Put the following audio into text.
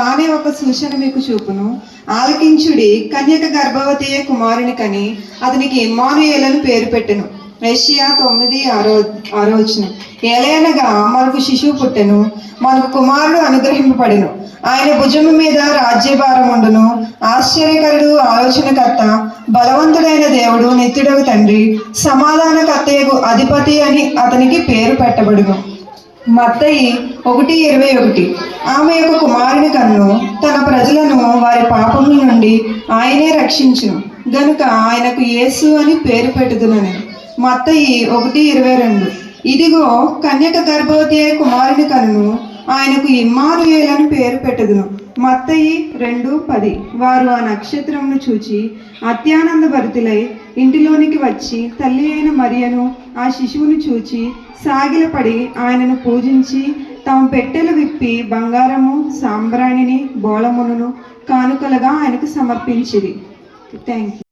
తానే ఒక సూచన మీకు చూపును. ఆలకించుడి, కన్యక గర్భవతి కుమారుని కని అతనికి ఇమ్మానుయేలని పేరు పెట్టెను. యెషయా 9:6 ఏలయనగా మనకు శిశువు పుట్టెను, మనకు కుమారుడు అనుగ్రహింపబడెను. ఆయన భుజము మీద రాజ్యభారం ఉండును. ఆశ్చర్యకరుడు, ఆలోచనకర్త, బలవంతుడైన దేవుడు, నిత్యుడగు తండ్రి, సమాధానకర్తయగు అధిపతి అని అతనికి పేరు పెట్టబడును. మత్తయి 1:21 ఆమె యొక్క కుమారుని కన్ను, తన ప్రజలను వారి పాపముల నుండి ఆయనే రక్షించును గనుక ఆయనకు యేసు అని పేరు పెట్టుదునని. మత్తయి 1:22 ఇదిగో కన్యక గర్భవతి అయి కుమారుని కనును, ఆయనకు ఇమ్మానుయేలని పేరు పెట్టుదును. మత్తయి 2:10 వారు ఆ నక్షత్రమును చూచి అత్యానంద భరితులై ఇంటిలోనికి వచ్చి తల్లి అయిన మరియను ఆ శిశువును చూచి సాగిలపడి ఆయనను పూజించి తమ పెట్టెలు విప్పి బంగారము, సాంబ్రాణిని, బోళమును కానుకలుగా ఆయనకు సమర్పించిరి. Thank you.